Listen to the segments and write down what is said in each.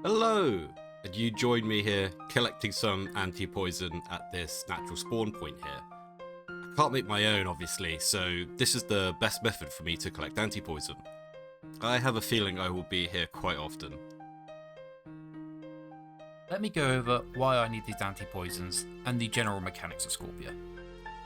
Hello! And you join me here collecting some anti-poison at this natural spawn point here. I can't make my own obviously, so this is the best method for me to collect anti-poison. I have a feeling I will be here quite often. Let me go over why I need these anti-poisons and the general mechanics of Scorpia.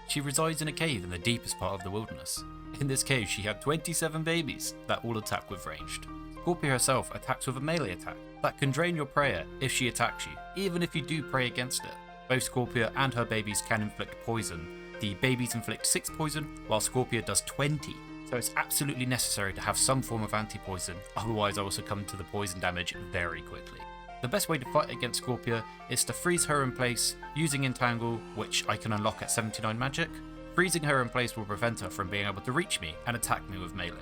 She resides in a cave in the deepest part of the wilderness. In this cave she had 27 babies that all attack with ranged. Scorpia herself attacks with a melee attack that can drain your prayer if she attacks you, even if you do pray against it. Both Scorpia and her babies can inflict poison. The babies inflict 6 poison, while Scorpia does 20. So it's absolutely necessary to have some form of anti-poison, otherwise I will succumb to the poison damage very quickly. The best way to fight against Scorpia is to freeze her in place using Entangle, which I can unlock at 79 magic. Freezing her in place will prevent her from being able to reach me and attack me with melee,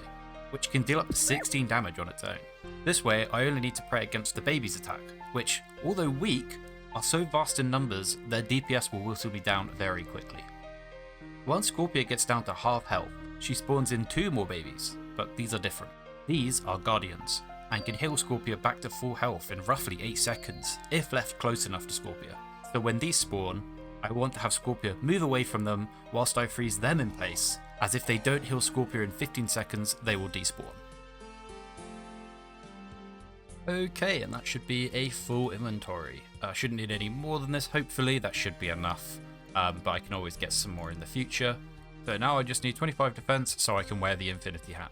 which can deal up to 16 damage on its own. This way, I only need to pray against the baby's attack, which, although weak, are so vast in numbers, their DPS will also be down very quickly. Once Scorpia gets down to half health, she spawns in 2 more babies, but these are different. These are Guardians, and can heal Scorpia back to full health in roughly 8 seconds, if left close enough to Scorpia. So when these spawn, I want to have Scorpia move away from them whilst I freeze them in place, as if they don't heal Scorpia in 15 seconds, they will despawn. Okay, and that should be a full inventory. Shouldn't need any more than this, hopefully, that should be enough, but I can always get some more in the future. So now I just need 25 defense so I can wear the Infinity Hat.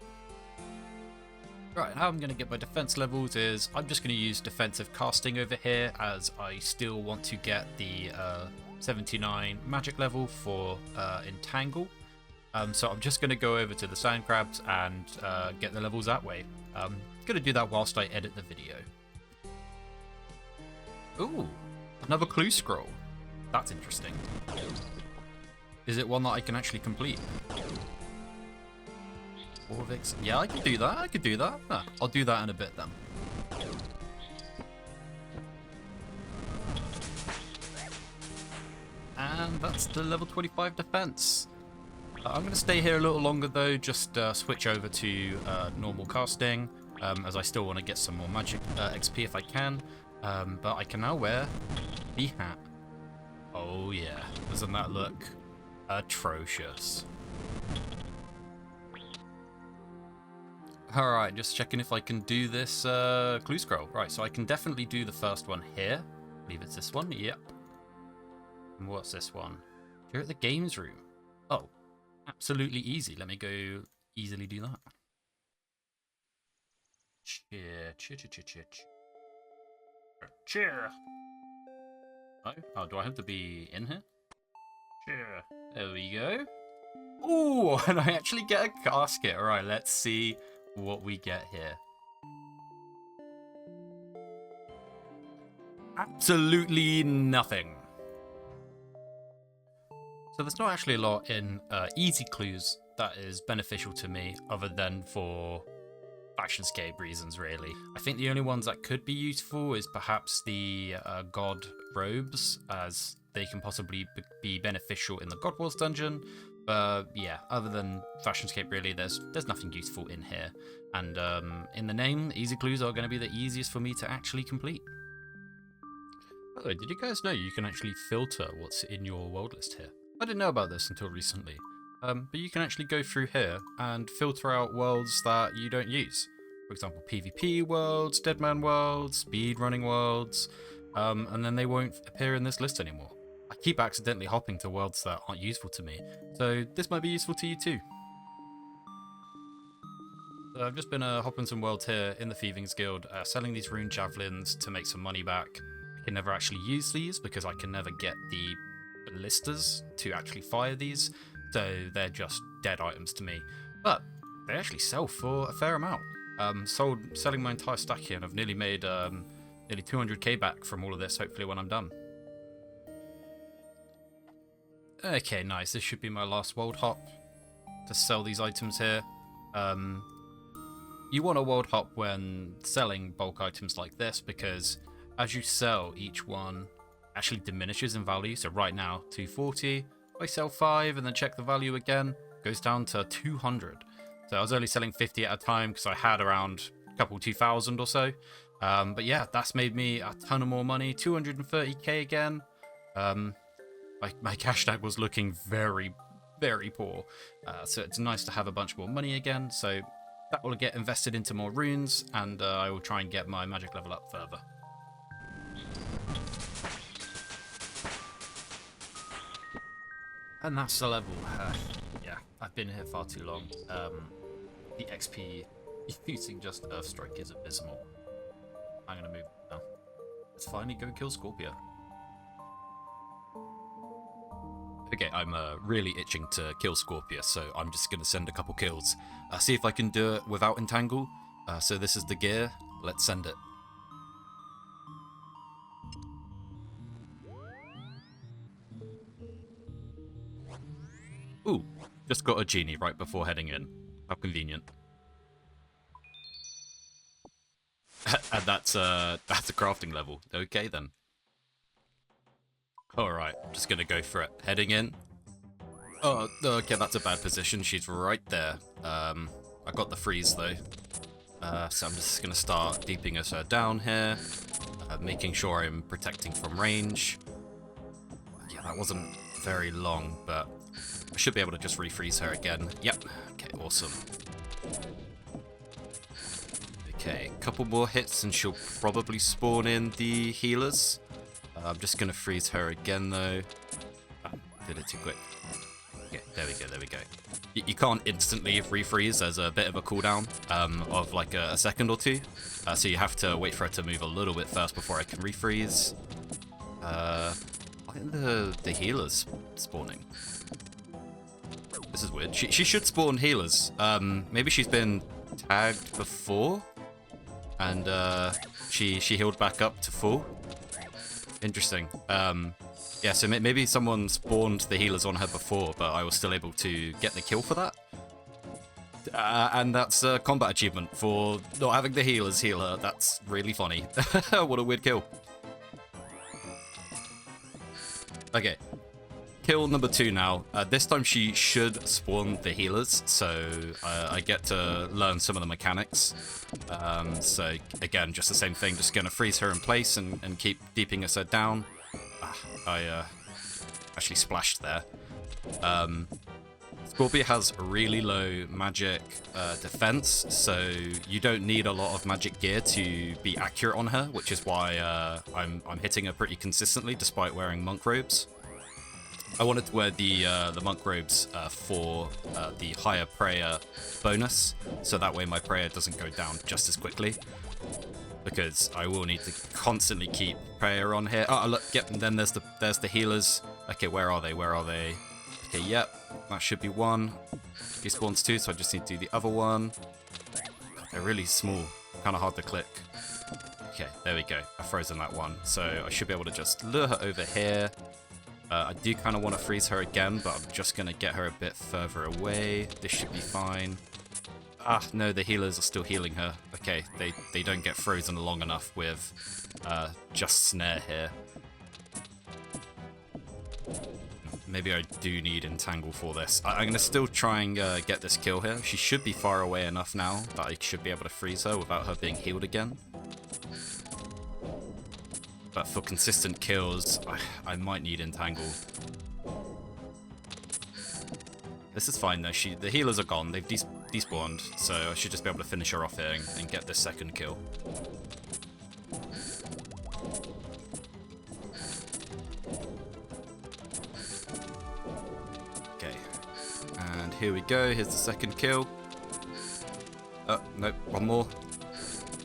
Right, how I'm going to get my defense levels is I'm just going to use defensive casting over here, as I still want to get the 79 magic level for Entangle. So I'm just going to go over to the sand crabs and get the levels that way. Going to do that whilst I edit the video. Ooh, another clue scroll. That's interesting. Is it one that I can actually complete? Orvix. Yeah, I could do that. I could do that. Huh, I'll do that in a bit then. And that's the level 25 defense. I'm going to stay here a little longer though, just switch over to normal casting, as I still want to get some more magic XP if I can, but I can now wear the hat. Oh yeah, doesn't that look atrocious? Alright, just checking if I can do this clue scroll. Right, so I can definitely do the first one here. I believe it's this one, yep. And what's this one? You're at the games room. Oh. Absolutely easy. Let me go easily do that. Cheer, cheer, cheer, cheer, cheer. Cheer. Oh, do I have to be in here? Cheer. There we go. Ooh, and I actually get a casket. All right, let's see what we get here. Absolutely nothing. So there's not actually a lot in easy clues that is beneficial to me, other than for Factionscape reasons, really. I think the only ones that could be useful is perhaps the God robes, as they can possibly be beneficial in the God Wars dungeon. But yeah, other than Factionscape, really, there's nothing useful in here. And in the name, easy clues are going to be the easiest for me to actually complete. By the way, did you guys know you can actually filter what's in your world list here? I didn't know about this until recently, but you can actually go through here and filter out worlds that you don't use. For example, PvP worlds, Deadman worlds, speedrunning worlds, and then they won't appear in this list anymore. I keep accidentally hopping to worlds that aren't useful to me, so this might be useful to you too. So I've just been hopping some worlds here in the Thievings Guild, selling these rune javelins to make some money back. I can never actually use these because I can never get the ballistas to actually fire these, so they're just dead items to me. But they actually sell for a fair amount. Selling my entire stack here, and I've nearly made nearly 200k back from all of this, hopefully when I'm done. Okay, nice. This should be my last world hop to sell these items here. you want a world hop when selling bulk items like this, because as you sell, each one actually diminishes in value. So right now, 240, I sell 5 and then check the value again, goes down to 200. So I was only selling 50 at a time because I had around a couple 2,000 or so. But yeah, that's made me a ton of more money, 230k again. My cash tag was looking very, very poor. So it's nice to have a bunch more money again. So that will get invested into more runes, and I will try and get my magic level up further. And that's the level. Yeah, I've been here far too long. The XP using just Earthstrike is abysmal. I'm gonna move now. Let's finally go kill Scorpia. Okay, I'm really itching to kill Scorpia, so I'm just gonna send a couple kills. See if I can do it without Entangle. So this is the gear. Let's send it. Ooh, just got a genie right before heading in. How convenient. And that's a crafting level. Okay then. Alright, I'm just gonna go for it. Heading in. Oh, okay, that's a bad position. She's right there. I got the freeze though. So I'm just gonna start deeping her down here. Making sure I'm protecting from range. Yeah, that wasn't very long, but I should be able to just refreeze her again. Yep. Okay, awesome. Okay, a couple more hits and she'll probably spawn in the healers. I'm just going to freeze her again though. Did it too quick. Okay, there we go, there we go. You can't instantly refreeze, there's a bit of a cooldown of like a second or two. So you have to wait for it to move a little bit first before I can refreeze. I think the healer's spawning. This is weird. She should spawn healers. Maybe she's been tagged before, and she healed back up to full. Interesting. Yeah, so maybe someone spawned the healers on her before, but I was still able to get the kill for that. And that's a combat achievement for not having the healers heal her. That's really funny. What a weird kill. Okay. Kill number 2 now. This time she should spawn the healers, so I get to learn some of the mechanics. So again, just the same thing, just gonna freeze her in place and keep deeping her down. I actually splashed there. Scorpia has really low magic defense, so you don't need a lot of magic gear to be accurate on her, which is why I'm hitting her pretty consistently despite wearing monk robes. I wanted to wear the monk robes for the higher prayer bonus, so that way my prayer doesn't go down just as quickly. Because I will need to constantly keep prayer on here. Oh, look, yep, and then there's the healers. Okay, where are they? Where are they? Okay, yep, that should be one. He spawns 2, so I just need to do the other one. God, they're really small, kind of hard to click. Okay, there we go. I've frozen that one, so I should be able to just lure her over here. I do kind of want to freeze her again, but I'm just going to get her a bit further away. This should be fine. Ah, no, the healers are still healing her. Okay, they don't get frozen long enough with just snare here. Maybe I do need Entangle for this. I'm going to still try and get this kill here. She should be far away enough now that I should be able to freeze her without her being healed again. But for consistent kills, I might need Entangle. This is fine though, the healers are gone, they've despawned, so I should just be able to finish her off here and get this second kill. Okay, and here we go, here's the second kill. Oh, nope, one more.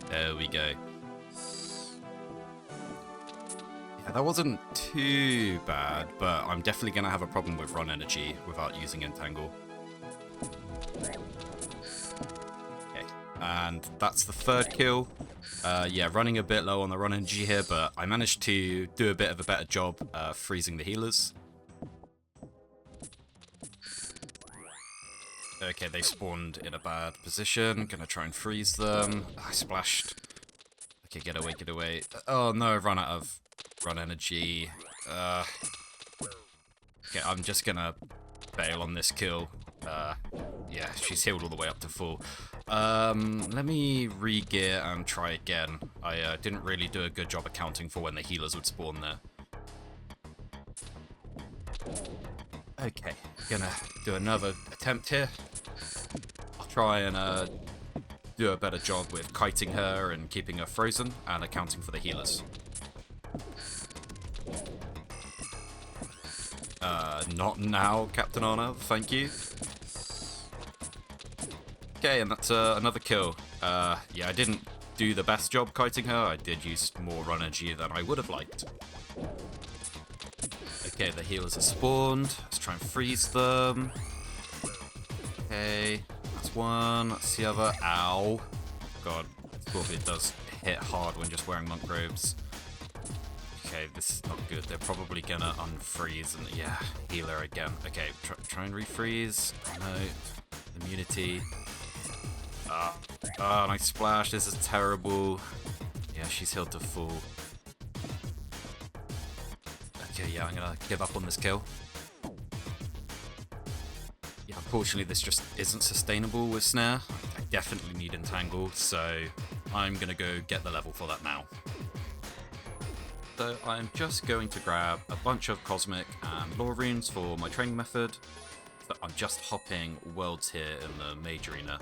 There we go. Yeah, that wasn't too bad, but I'm definitely going to have a problem with run energy without using Entangle. Okay, and that's the third kill. Yeah, running a bit low on the run energy here, but I managed to do a bit of a better job freezing the healers. Okay, they spawned in a bad position. Gonna try and freeze them. I splashed. Okay, get away, get away. Oh no, I've run out of run energy. Okay, I'm just gonna bail on this kill. Yeah, she's healed all the way up to full. Let me re-gear and try again. I didn't really do a good job accounting for when the healers would spawn there. Okay, gonna do another attempt here. I'll try and do a better job with kiting her and keeping her frozen and accounting for the healers. Not now, Captain Arnav, thank you. Okay, and that's another kill. Yeah, I didn't do the best job kiting her. I did use more run energy than I would have liked. Okay, the healers are spawned. Let's try and freeze them. Okay, that's one. That's the other. Ow. God, Scorpia does hit hard when just wearing monk robes. Okay, this is not good. They're probably gonna unfreeze and yeah, healer again. Okay, try and refreeze. No, immunity. Nice splash. This is terrible. Yeah, she's healed to full. Okay, yeah, I'm gonna give up on this kill. Yeah, unfortunately, this just isn't sustainable with Snare. I definitely need Entangle, so I'm gonna go get the level for that now. So I'm just going to grab a bunch of Cosmic and Lore runes for my training method. So I'm just hopping worlds here in the Mage Arena.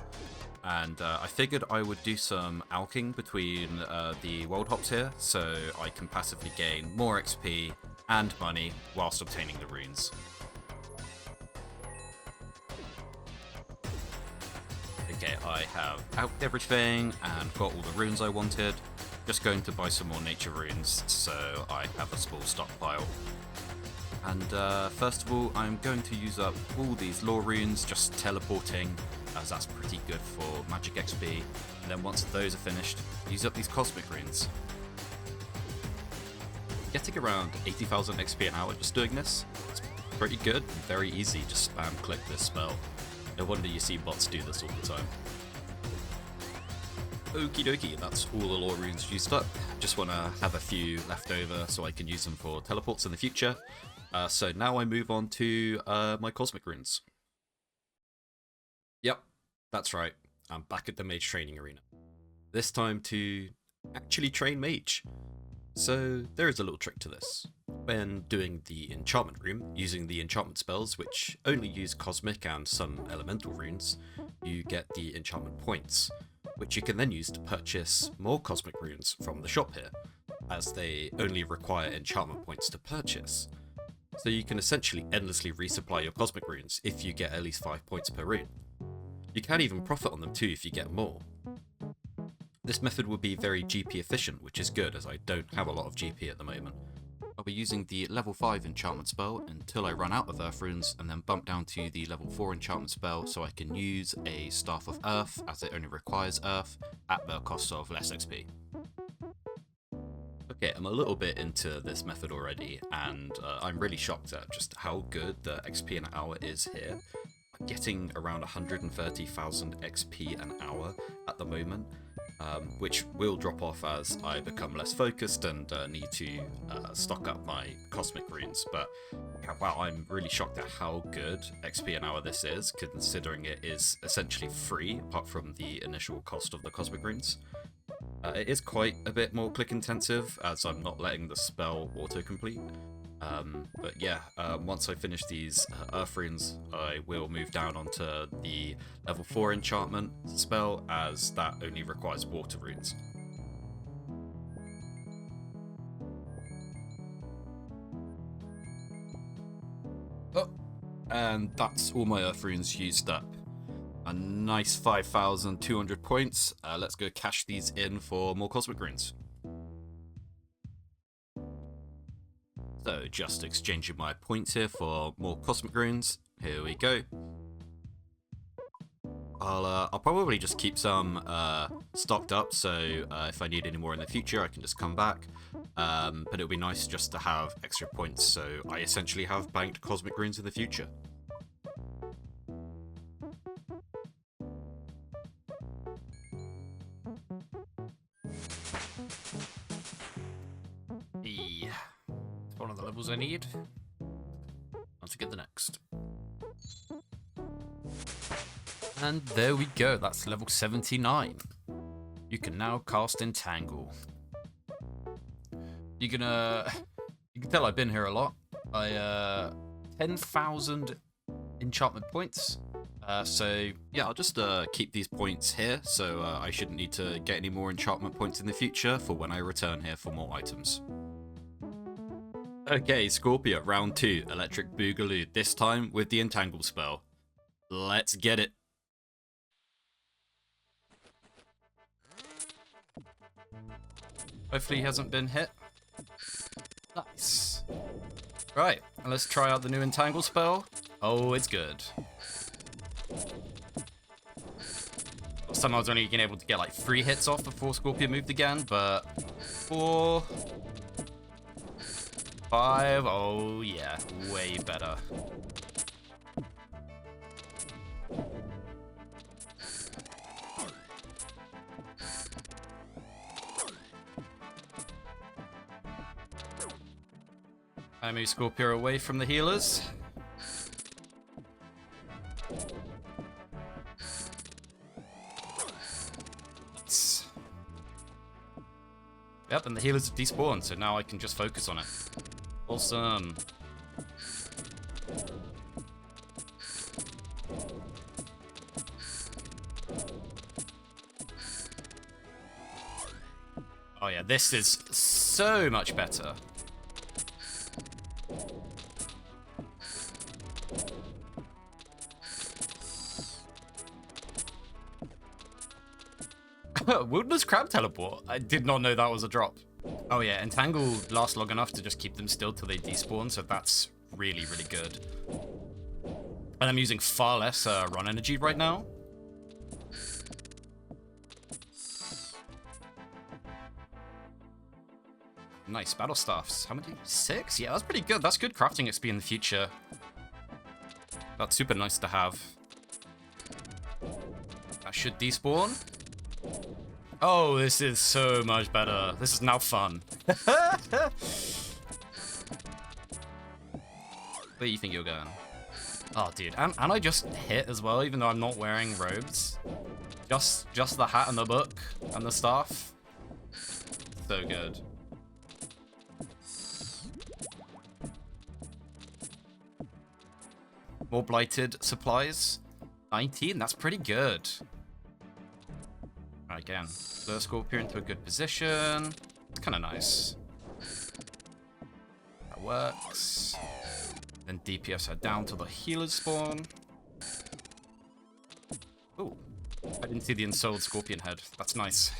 And I figured I would do some alching between the world hops here, so I can passively gain more XP and money whilst obtaining the runes. Okay, I have alched everything and got all the runes I wanted. Just going to buy some more nature runes, so I have a small stockpile. And first of all, I'm going to use up all these lore runes, just teleporting, as that's pretty good for magic XP. And then once those are finished, use up these cosmic runes. Getting around 80,000 XP an hour just doing this. It's pretty good, very easy, just spam click this spell. No wonder you see bots do this all the time. Okie dokie, that's all the lore runes used up. Just want to have a few left over so I can use them for teleports in the future. So now I move on to my cosmic runes. Yep, that's right. I'm back at the mage training arena. This time to actually train mage. So there is a little trick to this. When doing the enchantment room, using the enchantment spells, which only use cosmic and some elemental runes, you get the enchantment points, which you can then use to purchase more cosmic runes from the shop here, as they only require enchantment points to purchase. So you can essentially endlessly resupply your cosmic runes if you get at least 5 points per rune. You can even profit on them too if you get more. This method would be very GP efficient, which is good as I don't have a lot of GP at the moment. I'll be using the level 5 enchantment spell until I run out of earth runes, and then bump down to the level 4 enchantment spell so I can use a Staff of Earth as it only requires earth at the cost of less XP. Okay, I'm a little bit into this method already, and I'm really shocked at just how good the XP an hour is here. I'm getting around 130,000 XP an hour at the moment, which will drop off as I become less focused and need to stock up my cosmic runes. But yeah, wow, I'm really shocked at how good XP an hour this is, considering it is essentially free apart from the initial cost of the cosmic runes. It is quite a bit more click intensive as I'm not letting the spell autocomplete. But yeah, once I finish these earth runes, I will move down onto the level 4 enchantment spell, as that only requires water runes. Oh, and that's all my earth runes used up. A nice 5,200 points. Let's go cash these in for more cosmic runes. So just exchanging my points here for more cosmic runes. Here we go. I'll probably just keep some stocked up, so if I need any more in the future I can just come back. But it would be nice just to have extra points, so I essentially have banked cosmic runes in the future. levels I need. On to get the next. And there we go, that's level 79. You can now cast Entangle. You can tell I've been here a lot. 10,000 enchantment points. So yeah, I'll just keep these points here, so I shouldn't need to get any more enchantment points in the future for when I return here for more items. Okay, Scorpia, round 2, Electric Boogaloo, this time with the Entangle spell. Let's get it. Hopefully he hasn't been hit. Nice. Right, let's try out the new Entangle spell. Oh, it's good. Somehow I was only being able to get like 3 hits off before Scorpia moved again, but 4, 5, oh yeah, way better. I move Scorpia away from the healers. Yep, and the healers have despawned, so now I can just focus on it. Awesome. Oh yeah, this is so much better. Wilderness Crab Teleport? I did not know that was a drop. Oh yeah, Entangle lasts long enough to just keep them still till they despawn, so that's really, really good. And I'm using far less run energy right now. Nice, battle staffs. How many? 6? Yeah, that's pretty good. That's good crafting XP in the future. That's super nice to have. That should despawn. Oh, this is so much better. This is now fun. Where do you think you're going? Oh, dude. And I just hit as well, even though I'm not wearing robes. Just the hat and the book and the staff. So good. More blighted supplies. 19, that's pretty good. Again, the Scorpia into a good position. It's kind of nice. That works. Then DPS her down till the healers spawn. Ooh, I didn't see the ensouled scorpion head. That's nice.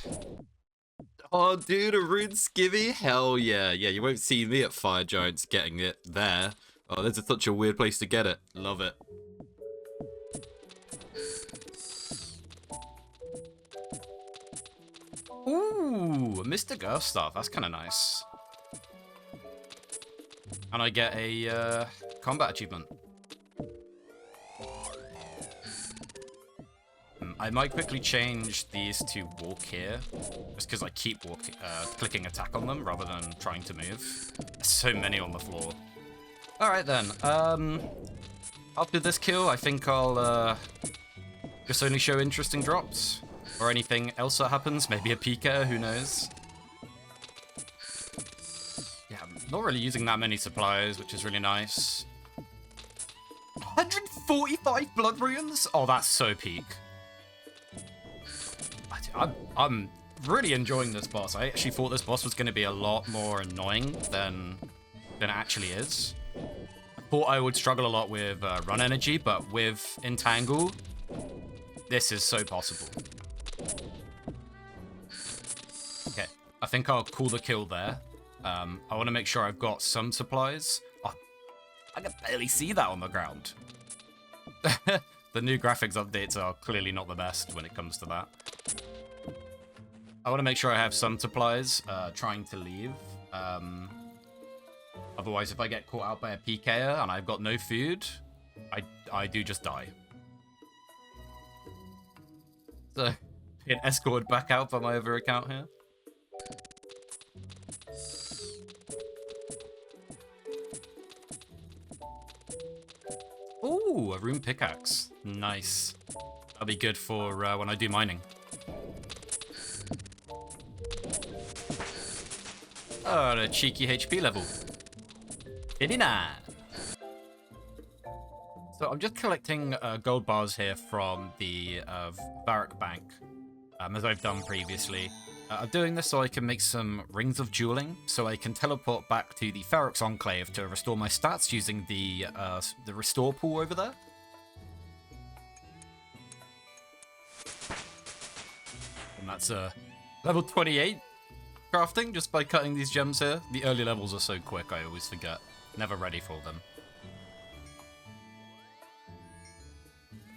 Oh, dude, a rune skivvy? Hell yeah. Yeah, you won't see me at Fire Giants getting it there. Oh, this is such a weird place to get it. Love it. Ooh, Mystic Earth Staff. That's kind of nice. And I get a combat achievement. I might quickly change these to walk here, just because I keep clicking attack on them rather than trying to move. There's so many on the floor. Alright then, after this kill, I think I'll just only show interesting drops. Or anything else that happens, maybe a PK, who knows. Yeah, I'm not really using that many supplies, which is really nice. 145 blood runes? Oh, that's so peak. I'm really enjoying this boss. I actually thought this boss was going to be a lot more annoying than it actually is. I thought I would struggle a lot with run energy, but with Entangle, this is so possible. Okay, I think I'll call the kill there. I want to make sure I've got some supplies. Oh, I can barely see that on the ground. The new graphics updates are clearly not the best when it comes to that. I want to make sure I have some supplies, trying to leave. Otherwise, if I get caught out by a PKer and I've got no food, I do just die. So, get escorted back out by my other account here. Ooh, a rune pickaxe. Nice. That'll be good for when I do mining. Oh, a cheeky HP level. 89. So I'm just collecting gold bars here from the Varrock Bank, as I've done previously. I'm doing this so I can make some rings of dueling, so I can teleport back to the Ferox Enclave to restore my stats using the restore pool over there. And that's level 28 crafting just by cutting these gems here. The early levels are so quick, I always forget. Never ready for them.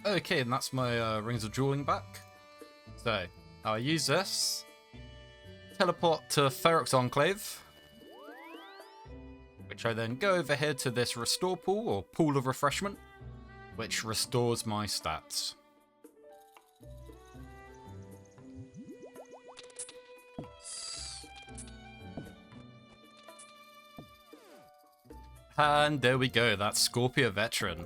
Okay, and that's my rings of dueling back. So, I'll use this. Teleport to Ferox Enclave. Which I then go over here to this restore pool, or pool of refreshment. Which restores my stats. And there we go, that's Scorpia Veteran.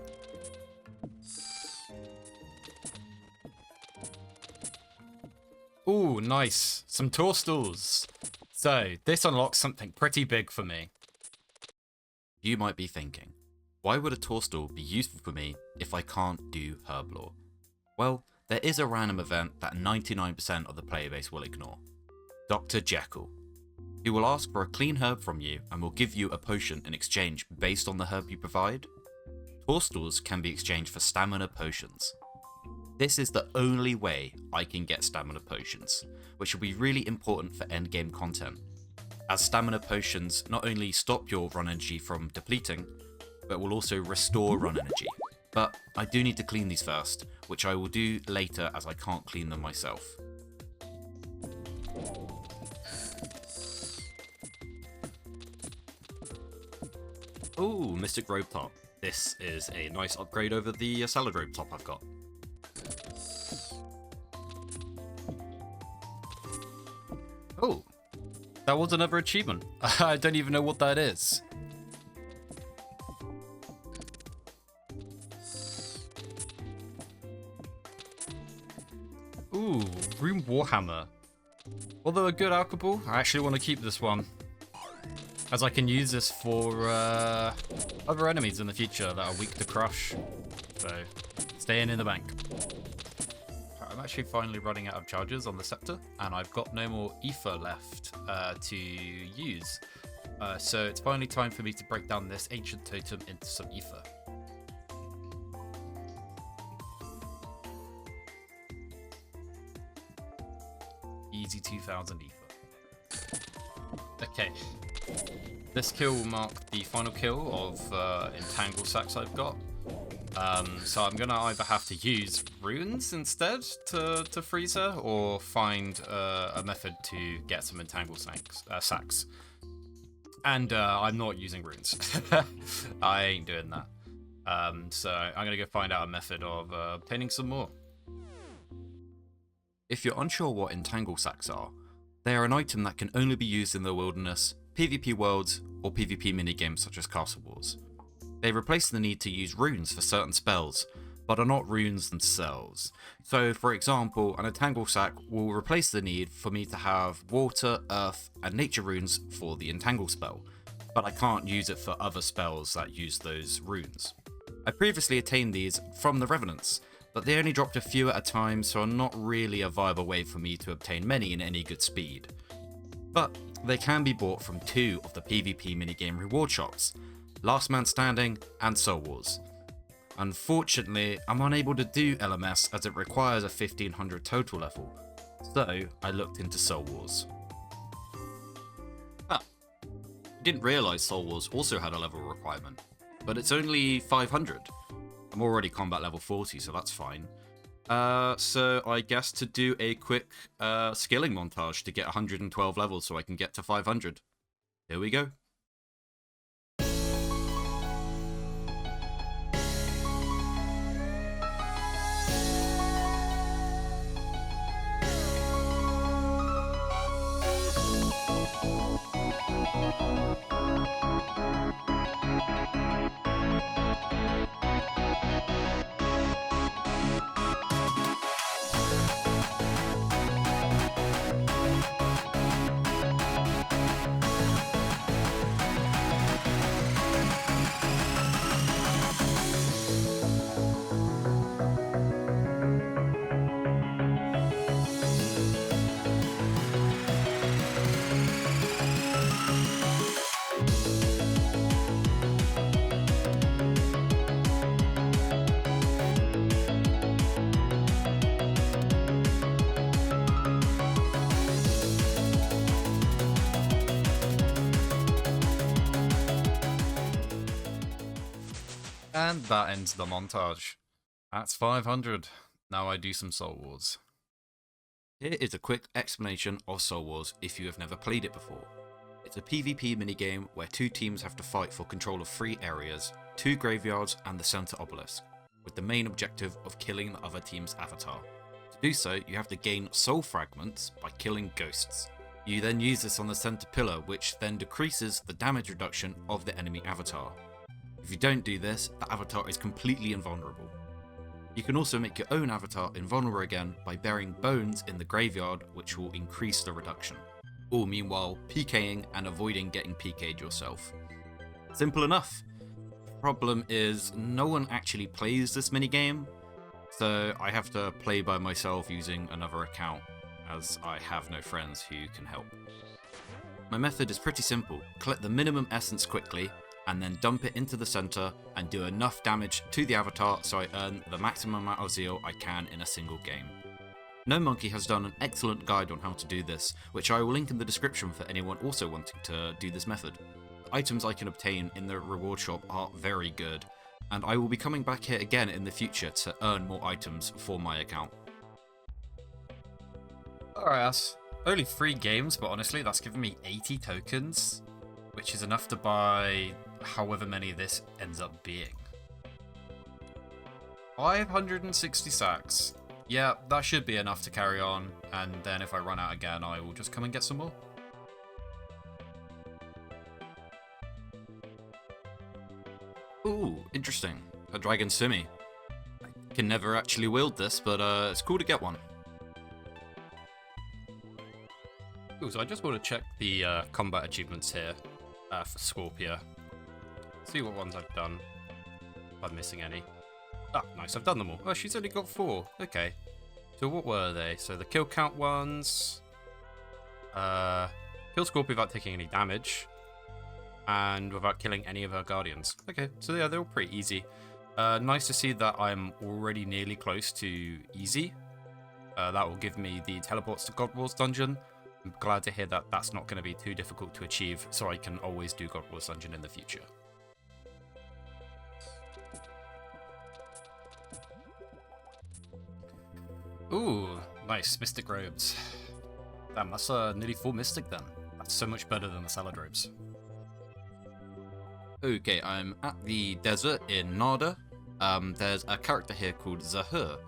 Ooh, nice. Some toadstools. So, this unlocks something pretty big for me. You might be thinking, why would a toadstool be useful for me if I can't do herb lore? Well, there is a random event that 99% of the player base will ignore. Dr. Jekyll. He will ask for a clean herb from you and will give you a potion in exchange based on the herb you provide. Toadstools can be exchanged for stamina potions. This is the only way I can get stamina potions, which will be really important for endgame content, as stamina potions not only stop your run energy from depleting, but will also restore run energy. But I do need to clean these first, which I will do later as I can't clean them myself. Ooh, Mystic Robe Top. This is a nice upgrade over the Salad Robe Top I've got. Oh, that was another achievement. I don't even know what that is. Ooh, Rune Warhammer. Although a good alcheball, I actually want to keep this one, as I can use this for other enemies in the future that are weak to crush. So, staying in the bank. I'm actually finally running out of charges on the scepter, and I've got no more ether left to use. So it's finally time for me to break down this ancient totem into some ether. Easy 2000 ether. Okay. This kill will mark the final kill of entangle sacks I've got. So I'm gonna either have to use runes instead to freeze her, or find a method to get some entangle sacks. And I'm not using runes. I ain't doing that. So I'm gonna go find out a method of obtaining some more. If you're unsure what entangle sacks are, they are an item that can only be used in the wilderness, PvP worlds, or PvP minigames such as Castle Wars. They replace the need to use runes for certain spells, but are not runes themselves. So, for example, an entangle sack will replace the need for me to have water, earth, and nature runes for the entangle spell, but I can't use it for other spells that use those runes. I previously attained these from the Revenants, but they only dropped a few at a time, so are not really a viable way for me to obtain many in any good speed. But they can be bought from two of the PvP minigame reward shops, Last Man Standing and Soul Wars. Unfortunately, I'm unable to do LMS as it requires a 1500 total level, so I looked into Soul Wars. Ah, I didn't realise Soul Wars also had a level requirement, but it's only 500. I'm already combat level 40, so that's fine. So I guess to do a quick skilling montage to get 112 levels so I can get to 500. Here we go. And that ends the montage. That's 500. Now I do some Soul Wars. Here is a quick explanation of Soul Wars if you have never played it before. It's a PvP minigame where two teams have to fight for control of 3 areas, 2 graveyards and the center obelisk, with the main objective of killing the other team's avatar. To do so, you have to gain soul fragments by killing ghosts. You then use this on the center pillar, which then decreases the damage reduction of the enemy avatar. If you don't do this, the avatar is completely invulnerable. You can also make your own avatar invulnerable again by burying bones in the graveyard, which will increase the reduction. All meanwhile PKing and avoiding getting PK'd yourself. Simple enough. The problem is no one actually plays this minigame, so I have to play by myself using another account, as I have no friends who can help. My method is pretty simple. Collect the minimum essence quickly, and then dump it into the center and do enough damage to the avatar so I earn the maximum amount of zeal I can in a single game. No Monkey has done an excellent guide on how to do this, which I will link in the description for anyone also wanting to do this method. The items I can obtain in the reward shop are very good, and I will be coming back here again in the future to earn more items for my account. Alright, that's only 3 games, but honestly, that's given me 80 tokens, which is enough to buy however many this ends up being. 560 sacks. Yeah, that should be enough to carry on, and then if I run out again, I will just come and get some more. Ooh, interesting. A Dragon Simi. I can never actually wield this, but it's cool to get one. Ooh, so I just want to check the combat achievements here for Scorpia. See what ones I've done. If I'm missing any. Ah, nice, I've done them all. Oh, she's only got 4. Okay. So what were they? So the kill count ones. Kill Scorpia without taking any damage. And without killing any of her guardians. Okay, so yeah, they're all pretty easy. Nice to see that I'm already nearly close to easy. That will give me the teleports to God Wars dungeon. I'm glad to hear that that's not going to be too difficult to achieve, so I can always do God Wars dungeon in the future. Ooh, nice. Mystic robes. Damn, that's nearly full Mystic then. That's so much better than the salad robes. Okay, I'm at the desert in Nada. There's a character here called Zahur,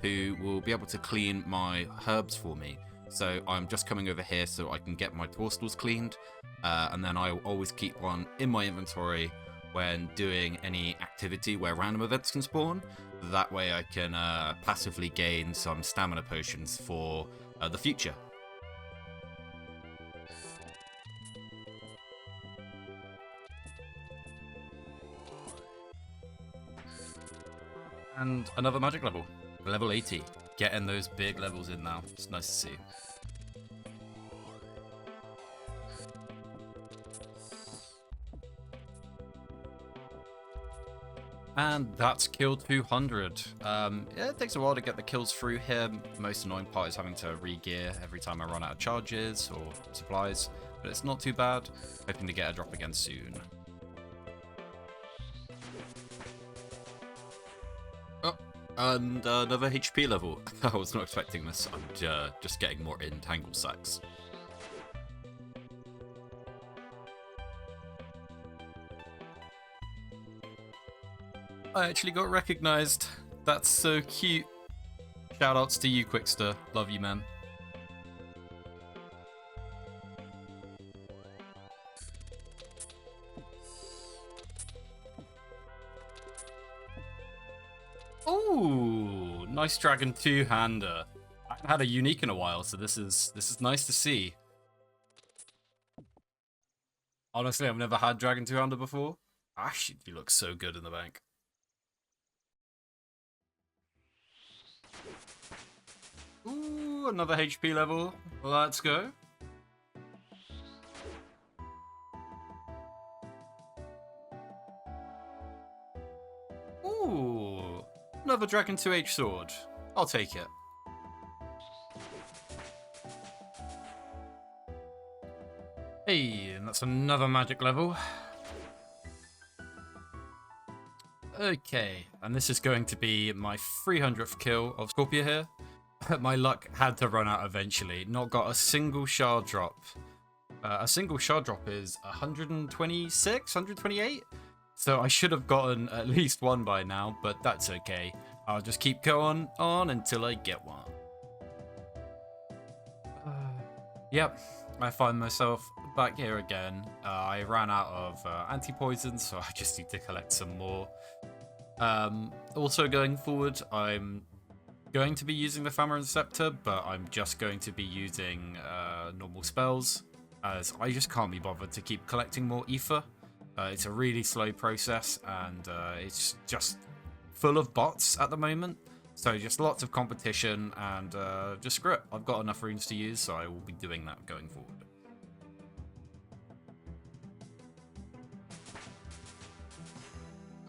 who will be able to clean my herbs for me. So I'm just coming over here so I can get my toadstools cleaned, and then I will always keep one in my inventory when doing any activity where random events can spawn. That way I can passively gain some stamina potions for the future. And another magic level. Level 80. Getting those big levels in now. It's nice to see. And that's kill 200. Yeah, it takes a while to get the kills through here. Most annoying part is having to re-gear every time I run out of charges or supplies, but it's not too bad. Hoping to get a drop again soon. Oh, and another HP level. I was not expecting this. I'm just getting more entangled sacks. I actually got recognized. That's so cute. Shoutouts to you, Quickster. Love you, man. Ooh, nice dragon two-hander. I haven't had a unique in a while, so this is nice to see. Honestly, I've never had dragon two-hander before. Actually, you look so good in the bank. Ooh, another HP level. Let's go. Ooh, another Dragon 2H sword. I'll take it. Hey, and that's another magic level. Okay, and this is going to be my 300th kill of Scorpia here. My luck had to run out eventually. Not got a single shard drop. A single shard drop is 126, 128? So I should have gotten at least one by now, but that's okay. I'll just keep going on until I get one. Yep, I find myself back here again. I ran out of anti-poison, so I just need to collect some more. Also going forward, I'm going to be using the Famine Scepter, but I'm just going to be using normal spells, as I just can't be bothered to keep collecting more ether. It's a really slow process, and it's just full of bots at the moment. So just lots of competition, and just screw it. I've got enough runes to use, so I will be doing that going forward.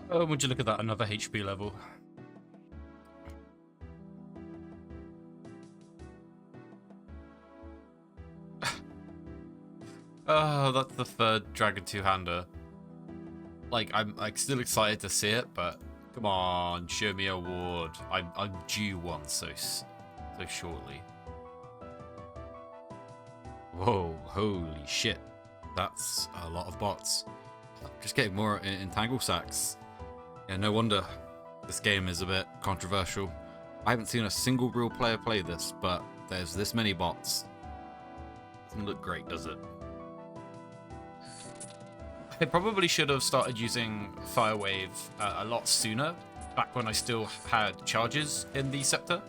Would you look at that, another HP level. Oh, that's the third Dragon Two-Hander. Like, I'm still excited to see it, but come on, show me a award. I'm due one so shortly. Whoa, holy shit. That's a lot of bots. Just getting more entangle sacks. Yeah, no wonder this game is a bit controversial. I haven't seen a single real player play this, but there's this many bots. Doesn't look great, does it? I probably should have started using Fire Wave a lot sooner, back when I still had charges in the Scepter,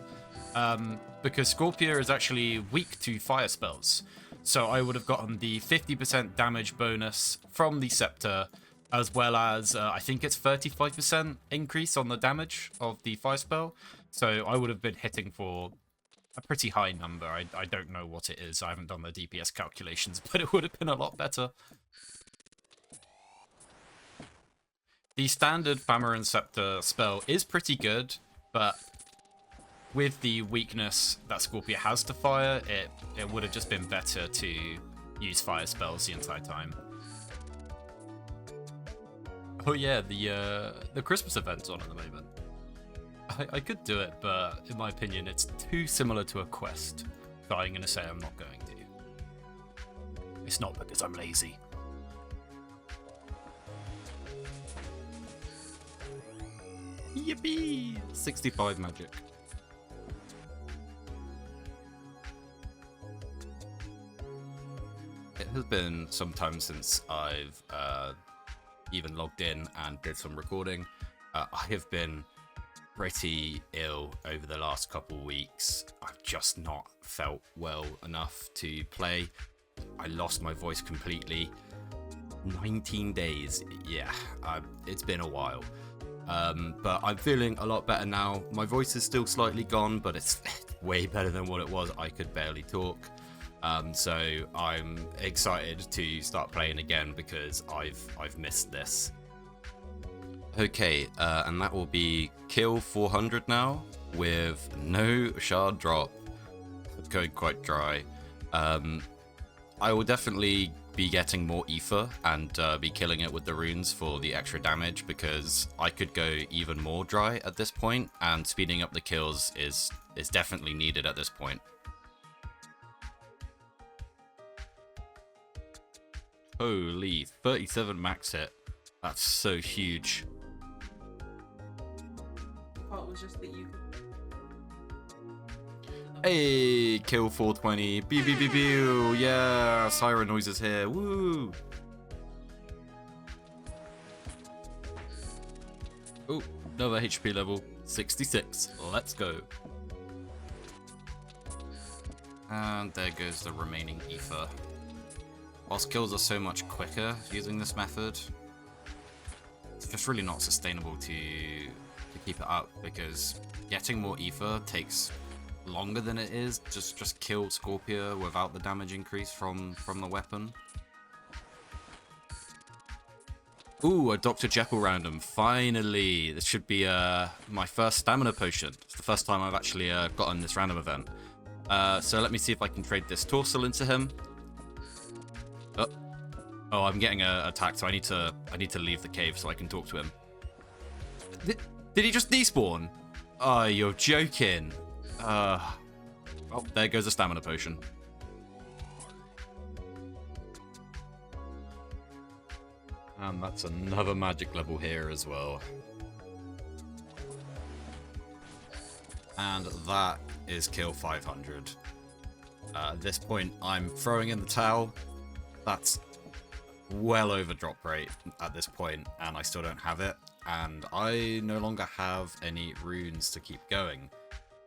because Scorpia is actually weak to fire spells. So I would have gotten the 50% damage bonus from the Scepter, as well as, I think it's 35% increase on the damage of the fire spell. So I would have been hitting for a pretty high number. I don't know what it is. I haven't done the DPS calculations, but it would have been a lot better. The standard Famine Scepter spell is pretty good, but with the weakness that Scorpia has to fire, it would have just been better to use fire spells the entire time. Oh yeah, the Christmas event's on at the moment. I could do it, but in my opinion, it's too similar to a quest, so I'm going to say I'm not going to. It's not because I'm lazy. Yippee! 65 magic. It has been some time since I've even logged in and did some recording. I have been pretty ill over the last couple weeks. I've just not felt well enough to play. I lost my voice completely. 19 days. Yeah, it's been a while. But I'm feeling a lot better now. My voice is still slightly gone, but it's way better than what it was. I could barely talk. So I'm excited to start playing again because I've missed this. Okay, and that will be kill 400 now with no shard drop. It's going quite dry. I will definitely be getting more ether and be killing it with the runes for the extra damage, because I could go even more dry at this point, and speeding up the kills is definitely needed at this point. Holy, 37 max hit. That's so huge. Part was just that you. Hey, kill 420. Pew pew pew pew. Yeah, siren noises here. Woo. Oh, another HP level. 66. Let's go. And there goes the remaining ether. Whilst kills are so much quicker using this method, it's just really not sustainable to keep it up, because getting more ether takes longer than it is just kill Scorpia without the damage increase from the weapon. Ooh, a Dr. Jekyll random. Finally! This should be my first stamina potion. It's the first time I've actually gotten this random event. So let me see if I can trade this Torsal into him. Oh, I'm getting attacked, so I need to leave the cave so I can talk to him. Did he just despawn? Oh, you're joking. Oh, there goes a stamina potion. And that's another magic level here as well. And that is kill 500. At this point, I'm throwing in the towel. That's well over drop rate at this point, and I still don't have it. And I no longer have any runes to keep going.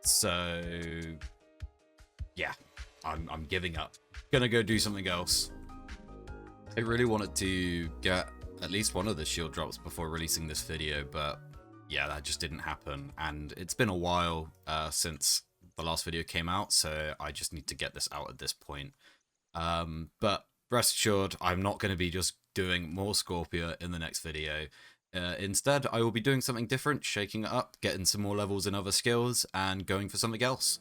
So, yeah, I'm giving up. Gonna go do something else. I really wanted to get at least one of the shield drops before releasing this video, but yeah, that just didn't happen. And it's been a while since the last video came out, so I just need to get this out at this point. But rest assured, I'm not going to be just doing more Scorpia in the next video. Instead, I will be doing something different, shaking it up, getting some more levels in other skills, and going for something else.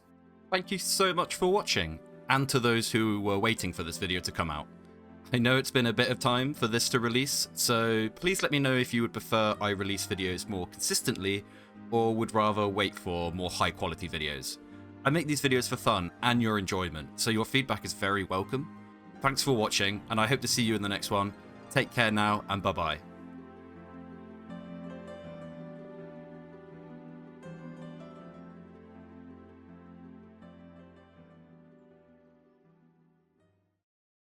Thank you so much for watching, and to those who were waiting for this video to come out. I know it's been a bit of time for this to release, so please let me know if you would prefer I release videos more consistently, or would rather wait for more high quality videos. I make these videos for fun and your enjoyment, so your feedback is very welcome. Thanks for watching, and I hope to see you in the next one. Take care now, and bye bye.